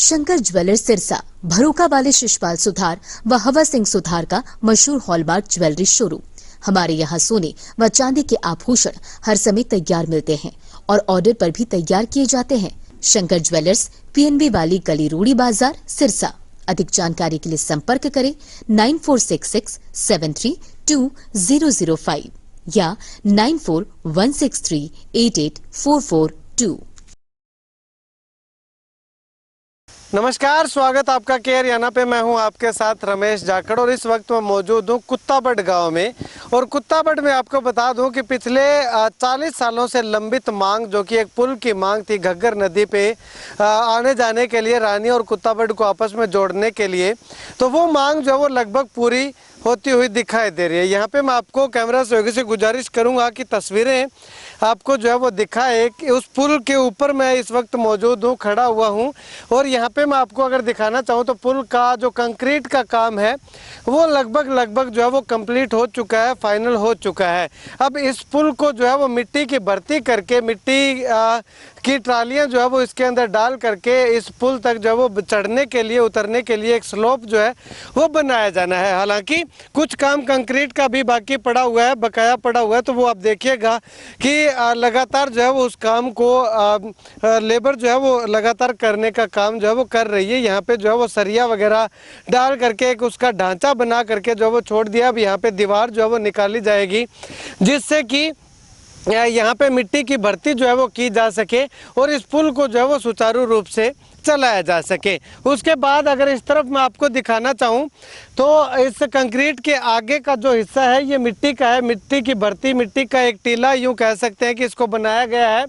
Shankar jewellers Sirsa, भरोका वाले शिशपाल सुथार व हवा सिंह सुथार का मशहूर हॉलमार्क ज्वेलरी शोरूम। हमारे यहाँ सोने व चांदी के आभूषण हर समय तैयार मिलते हैं और ऑर्डर पर भी तैयार किए जाते हैं। शंकर ज्वेलर्स, PNB वाली गली, रूड़ी बाजार, सिरसा। अधिक जानकारी के लिए संपर्क करें 9466732005 या 9416388442। नमस्कार, स्वागत आपका केयर याना पे। मैं हूं आपके साथ रमेश जाखड़ और इस वक्त मैं मौजूद हूं कुत्ताबड़ गांव में। और कुत्ताबड़ में आपको बता दूं कि पिछले 40 सालों से लंबित मांग, जो कि एक पुल की मांग थी घग्गर नदी पे आने जाने के लिए, रानी और कुत्ताबड़ को आपस में जोड़ने के लिए, तो वो मांग जो है वो लगभग पूरी होती हुई दिखाई दे रही है। यहाँ पे मैं आपको कैमरा सहयोगी से गुजारिश करूंगा कि तस्वीरें आपको जो है वो दिखाए कि उस पुल के ऊपर मैं इस वक्त मौजूद हूँ, खड़ा हुआ हूँ। और यहाँ पे मैं आपको अगर दिखाना चाहूँ तो पुल का जो कंक्रीट का काम है वो लगभग जो है वो कंप्लीट हो चुका है, फाइनल हो चुका है। अब इस पुल को जो है वो मिट्टी की भर्ती करके, मिट्टी की ट्रालियाँ जो है वो इसके अंदर डाल करके इस पुल तक जो है वो चढ़ने के लिए, उतरने के लिए एक स्लोप जो है वो बनाया जाना है। हालांकि कुछ काम कंक्रीट का भी बाकी पड़ा हुआ है, बकाया पड़ा हुआ है, तो वो आप देखिएगा कि लगातार जो है वो उस काम को लेबर जो है वो लगातार करने का काम जो है वो कर रही है। यहाँ पे जो है वो सरिया वगैरह डाल करके एक उसका ढांचा बना करके जो है वो छोड़ दिया। अब यहाँ पे दीवार जो है वो निकाली जाएगी, जिससे कि यहाँ पे मिट्टी की भर्ती जो है वो की जा सके और इस पुल को जो है वो सुचारू रूप से चलाया जा सके। उसके बाद अगर इस तरफ मैं आपको दिखाना चाहूँ तो इस कंक्रीट के आगे का जो हिस्सा है ये मिट्टी का है, मिट्टी की भर्ती, मिट्टी का एक टीला यूँ कह सकते हैं कि इसको बनाया गया है।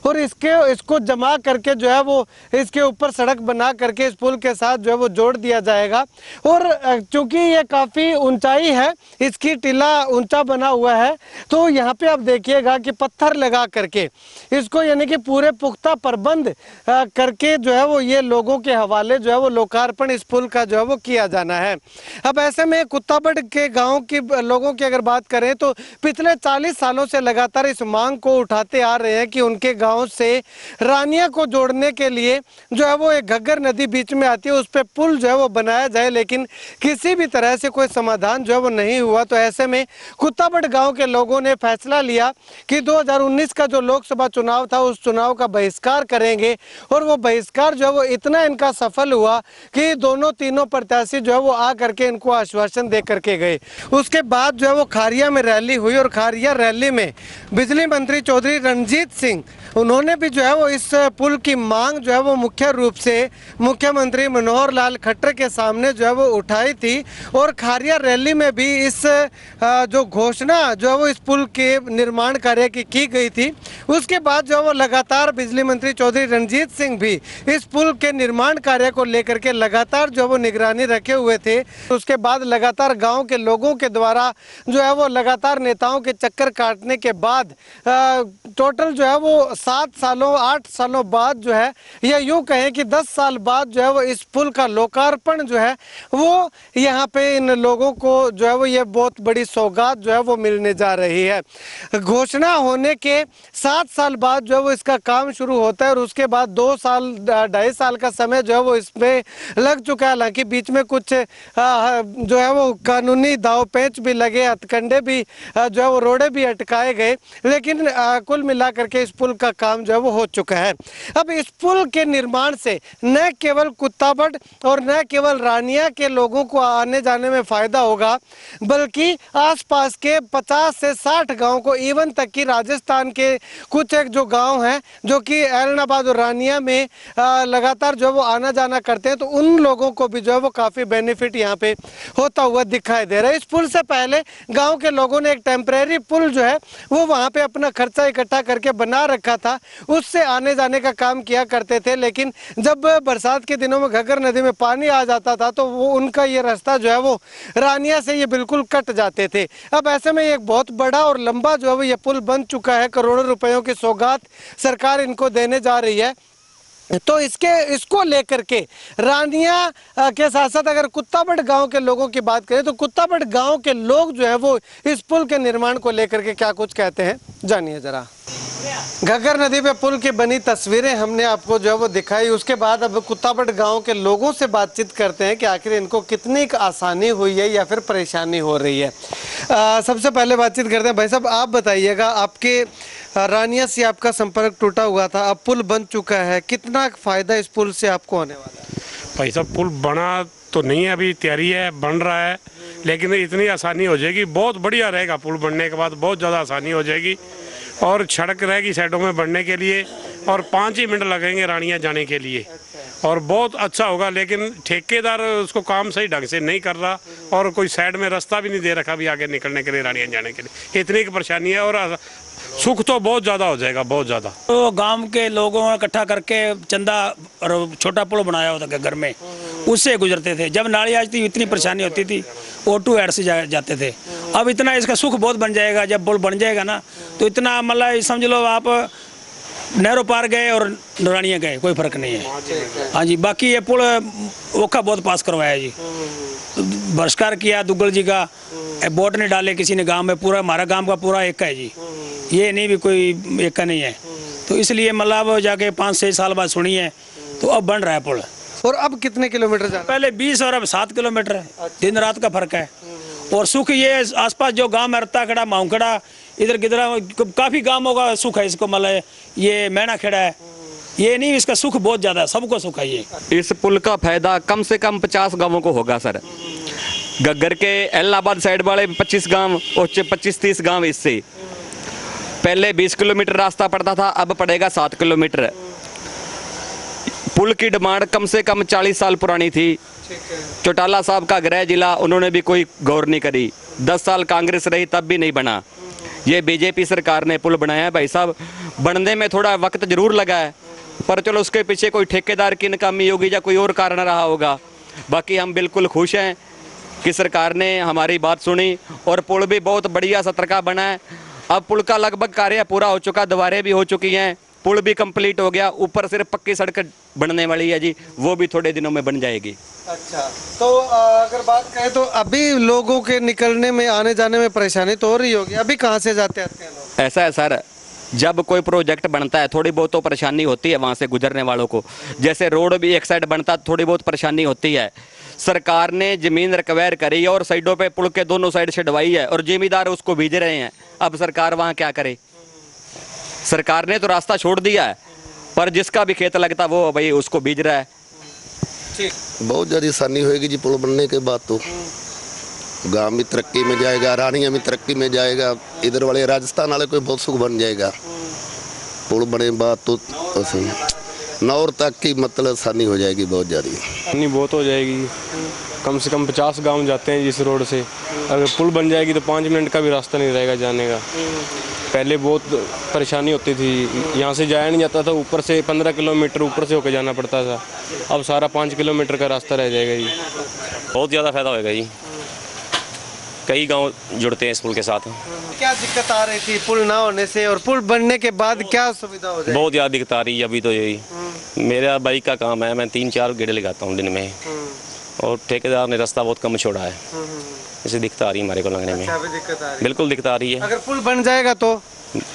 और इसको जमा करके जो है वो इसके ऊपर सड़क बना करके इस पुल के साथ जो है वो जोड़ दिया जाएगा। और चूँकि ये काफ़ी ऊंचाई है, इसकी टीला ऊंचा बना हुआ है, तो यहाँ पे आप देखिएगा कि पत्थर लगा करके इसको, यानी कि पूरे पुख्ता प्रबंध करके जो है वो ये लोगों के हवाले जो है वो लोकार्पण इस पुल का जो है वो किया जाना है। अब ऐसे में कुत्ताबड़ के गांव की लोगों की अगर बात करें तो पिछले 40 सालों से लगातार इस मांग को उठाते आ रहे हैं कि उनके गांव से रानिया को जोड़ने के लिए जो है वो एक घग्गर नदी बीच में आती है, उस पर पुल जो है वो बनाया जाए, लेकिन किसी भी तरह से कोई समाधान जो है वो नहीं हुआ। तो ऐसे में कुत्ताबड़ गाँव के लोगों ने फैसला लिया कि 2019 का जो लोकसभा चुनाव था उस चुनाव का बहिष्कार करेंगे। और वो बहिष्कार जो है वो इतना इनका सफल हुआ कि तीनों प्रत्याशी जो है वो आ करके इनको आश्वासन दे करके गए। उसके बाद जो है वो खारिया में रैली हुई और खारिया रैली में बिजली मंत्री चौधरी रणजीत सिंह, उन्होंने भी जो है वो इस पुल की मांग जो है वो मुख्य रूप से मुख्यमंत्री मनोहर लाल खट्टर के सामने जो है वो उठाई थी। और खारिया रैली में भी इस जो घोषणा जो है वो इस पुल के निर्माण कार्य की गई थी। उसके बाद जो है वो लगातार बिजली मंत्री चौधरी रणजीत सिंह भी इस पुल के निर्माण कार्य को लेकर के लगातार जो वो निगरानी रखे हुए थे। उसके बाद लगातार गांव के लोगों के द्वारा जो है वो लगातार नेताओं के चक्कर काटने के बाद टोटल जो है वो 8 सालों बाद जो है, या यूं कहें कि 10 साल बाद जो है वो इस पुल का लोकार्पण जो है वो यहाँ पे इन लोगों को जो है वो ये बहुत बड़ी सौगात जो है वो मिलने जा रही है। घोषणा होने के 7 साल बाद जो है वो इसका काम शुरू होता है और उसके बाद 2-2.5 साल का समय जो है वो इसमें लग चुका है। हालांकि बीच में कुछ जो है वो कानूनी दाव पेच भी लगे, हथकंडे भी जो है वो रोड़े भी अटकाए गए, लेकिन कुल मिलाकर के इस पुल का काम जो है वो हो चुका है। अब इस पुल के निर्माण से न केवल कुत्ताबड़ और न केवल रानिया के लोगों को आने जाने में फायदा होगा, बल्कि आसपास के 50 से 60 गाँव को, इवन तक कि राजस्थान के कुछ एक जो गाँव हैं जो कि ऐलनाबाद और रानिया में लगातार जो वो आना जाना करते हैं, तो उन लोगों को भी जो है वो काफ़ी बेनिफिट यहाँ पे होता हुआ दिखाई दे रहा है। इस पुल से पहले गांव के लोगों ने एक टेम्परेरी पुल जो है वो वहाँ पे अपना खर्चा इकट्ठा करके बना रखा था, उससे आने जाने का काम किया करते थे। लेकिन जब बरसात के दिनों में घग्गर नदी में पानी आ जाता था तो वो उनका ये रास्ता जो है वो रानिया से ये बिल्कुल कट जाते थे। अब ऐसे में एक बहुत बड़ा और लंबा जो है वो ये पुल बन चुका है, करोड़ों रुपयों की सौगात सरकार इनको देने जा रही है। तो इसको लेकर के रानिया के साथ साथ अगर कुत्ताबड़ गांव के लोगों की बात करें तो कुत्ताबड़ गांव के लोग जो है वो इस पुल के निर्माण को लेकर के क्या कुछ कहते हैं, जानिए जरा। घग्गर नदी पे पुल की बनी तस्वीरें हमने आपको जो है वो दिखाई। उसके बाद अब कुत्ताबड़ गांव के लोगों से बातचीत करते हैं कि आखिर इनको कितनी आसानी हुई है या फिर परेशानी हो रही है। सबसे पहले बातचीत करते हैं। भाई साहब, आप बताइएगा, आपके रानिया से आपका संपर्क टूटा हुआ था, अब पुल बन चुका है, कितना फायदा इस पुल से आपको होने वाला है? भाई साहब, पुल बना तो नहीं है, अभी तैयारी है, बन रहा है, लेकिन इतनी आसानी हो जाएगी, बहुत बढ़िया रहेगा। पुल बनने के बाद बहुत ज़्यादा आसानी हो जाएगी और सड़क रहेगी साइडों में बढ़ने के लिए, और 5 ही मिनट लगेंगे रानिया जाने के लिए, और बहुत अच्छा होगा। लेकिन ठेकेदार उसको काम सही ढंग से नहीं कर रहा, और कोई साइड में रास्ता भी नहीं दे रखा भी आगे निकलने के लिए, रानिया जाने के लिए। इतनी की परेशानी है, और सुख तो बहुत ज़्यादा हो जाएगा, बहुत ज़्यादा। तो गांव के लोगों ने इकट्ठा करके चंदा और छोटा पुल बनाया होता था घर में, उससे गुजरते थे। जब नाली आज थी इतनी परेशानी होती थी, ऑटो एड से जाते थे। अब इतना इसका सुख बहुत बन जाएगा। जब पुल बन जाएगा ना, तो इतना मतलब समझ लो आप नहरों पार गए और रानिया गए, कोई फर्क नहीं है। हाँ जी, बाकी ये पुल ओखा बहुत पास करवाया जी, बहिष्कार किया दुग्गल जी का, वोट नहीं डाले किसी ने गांव में। पूरा हमारा गांव का पूरा एक है जी, ये नहीं भी कोई एक का नहीं है। तो इसलिए मतलब जाके 5-6 साल बाद सुनी है, तो अब बन रहा है पुल। और अब कितने किलोमीटर जाना? पहले 20 और अब 7 किलोमीटर है। दिन रात का फर्क है। और सुख ये आसपास जो गांव है, रत्ता खड़ा, माऊ खड़ा, इधर किधर काफी गांवों का सुख है इसको। मतलब ये मैना खेड़ा है, ये नहीं, इसका सुख बहुत ज्यादा है, सबको सुख है ये। इस पुल का फायदा कम से कम 50 गांवों को होगा सर। घग्गर के इलाहाबाद साइड वाले 25 गांव और 25-30 गांव इससे। पहले 20 किलोमीटर रास्ता पड़ता था, अब पड़ेगा 7 किलोमीटर। पुल की डिमांड कम से कम 40 साल पुरानी थी। चौटाला साहब का गृह जिला, उन्होंने भी कोई गौर नहीं करी। 10 साल कांग्रेस रही, तब भी नहीं बना। ये बीजेपी सरकार ने पुल बनाया है। भाई साहब, बनने में थोड़ा वक्त जरूर लगा है, पर चलो उसके पीछे कोई ठेकेदार की नाकामी होगी या कोई और कारण रहा होगा। बाकी हम बिल्कुल खुश हैं कि सरकार ने हमारी बात सुनी, और पुल भी बहुत बढ़िया सतर्का बना है। अब पुल का लगभग कार्य पूरा हो चुका, दीवारें भी हो चुकी हैं, पुल भी कंप्लीट हो गया। ऊपर सिर्फ पक्की सड़क बनने वाली है जी, वो भी थोड़े दिनों में बन जाएगी। अच्छा, तो अगर बात करें तो अभी लोगों के निकलने में, आने जाने में परेशानी तो हो रही होगी। अभी कहाँ से जाते आते हैं लोग? ऐसा है सर, जब कोई प्रोजेक्ट बनता है थोड़ी बहुत तो परेशानी होती है वहाँ से गुजरने वालों को। जैसे रोड भी एक साइड बनता है, थोड़ी बहुत परेशानी होती है। सरकार ने जमीन रिक्वायर करी है और साइडों पे पुल के दोनों साइड छड़वाई है, और जिम्मेदार उसको भेज रहे हैं। अब सरकार वहाँ क्या करे? सरकार ने तो रास्ता छोड़ दिया है, पर जिसका भी खेत लगता वो भाई उसको बीज रहा है। बहुत ज़्यादा आसानी होएगी जी पुल बनने के बाद। तो गांव भी तरक्की में जाएगा, रानिया भी तरक्की में जाएगा, इधर वाले राजस्थान वाले को बहुत सुख बन जाएगा। पुल बने बाद तो नौर तक की मतलब आसानी हो जाएगी, बहुत ज़्यादा आसानी बहुत हो जाएगी। कम से कम 50 गांव जाते हैं जिस रोड से। अगर पुल बन जाएगी तो 5 मिनट का भी रास्ता नहीं रहेगा जाने का। पहले बहुत परेशानी होती थी, यहाँ से जाया नहीं जाता था, ऊपर से 15 किलोमीटर ऊपर से होकर जाना पड़ता था। अब सारा 5 किलोमीटर का रास्ता रह जाएगा जी। बहुत ज़्यादा फायदा होगा जी, कई गांव जुड़ते हैं इस पुल के साथ। क्या दिक्कत आ रही थी पुल ना होने से, और पुल बनने के बाद क्या सुविधा हो जाएगी? बहुत ज़्यादा दिक्कत आ रही है अभी तो। यही मेरा बाइक का काम है, मैं 3-4 गेड़े लगाता हूँ दिन में, और ठेकेदार ने रास्ता बहुत कम छोड़ा है, इसे दिक्कत आ रही है हमारे को लगने में। अभी दिक्कत आ रही है? बिल्कुल दिक्कत आ रही है। अगर पुल बन जाएगा तो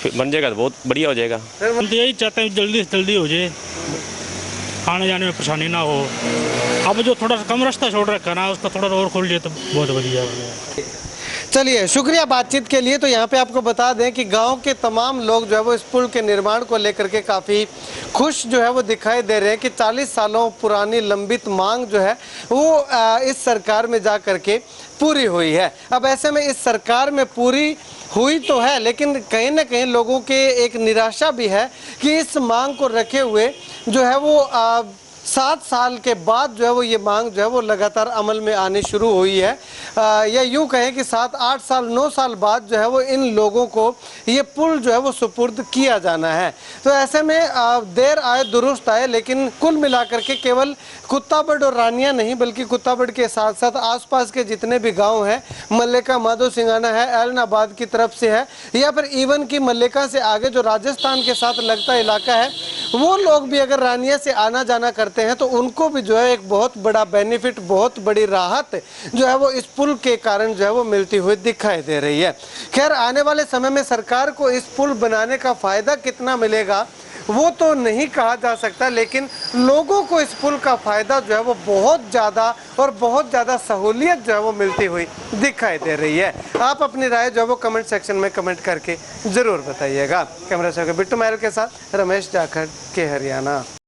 बन जाएगा तो बहुत बढ़िया हो जाएगा। हम तो यही चाहते हैं जल्दी से जल्दी हो जाए, आने जाने में परेशानी ना हो। अब जो थोड़ा सा कम रास्ता छोड़ रखा ना, उसका थोड़ा और खोल लिया तो बहुत बढ़िया हो। चलिए, शुक्रिया बातचीत के लिए। तो यहाँ पे आपको बता दें कि गांव के तमाम लोग जो है वो इस पुल के निर्माण को लेकर के काफ़ी खुश जो है वो दिखाई दे रहे हैं कि 40 सालों पुरानी लंबित मांग जो है वो इस सरकार में जा करके पूरी हुई है। अब ऐसे में इस सरकार में पूरी हुई तो है, लेकिन कहीं ना कहीं लोगों के एक निराशा भी है कि इस मांग को रखे हुए जो है वो 7 साल के बाद जो है वो ये मांग जो है वो लगातार अमल में आनी शुरू हुई है। या यूँ कहें कि 7-8 साल 9 साल बाद जो है वो इन लोगों को ये पुल जो है वो सुपुर्द किया जाना है। तो ऐसे में देर आए दुरुस्त आए, लेकिन कुल मिलाकर के केवल कुत्ताबड़ और रानिया नहीं, बल्कि कुत्ताबड़ के साथ साथ आसपास के जितने भी गांव हैं, मल्लिका माधो सिंगाना है, ऐलनाबाद की तरफ से है, या फिर इवन की मल्लिका से आगे जो राजस्थान के साथ लगता इलाका है, वो लोग भी अगर रानिया से आना जाना करते करते हैं तो उनको भी जो है एक बहुत बड़ा बेनिफिट, बहुत बड़ी राहत जो है वो इस पुल के कारण जो है वो मिलती हुई दिखाई दे रही है। खैर, आने वाले समय में सरकार को इस पुल बनाने का फायदा कितना मिलेगा वो तो नहीं कहा जा सकता, लेकिन लोगों को इस पुल का फायदा जो है वो बहुत ज़्यादा और बहुत ज़्यादा सहूलियत जो है वो मिलती हुई दिखाई दे रही है। आप अपनी राय जो है वो कमेंट सेक्शन में कमेंट करके ज़रूर बताइएगा। कैमरा से बिट्टू महल के साथ रमेश जाखड़ के हरियाणा।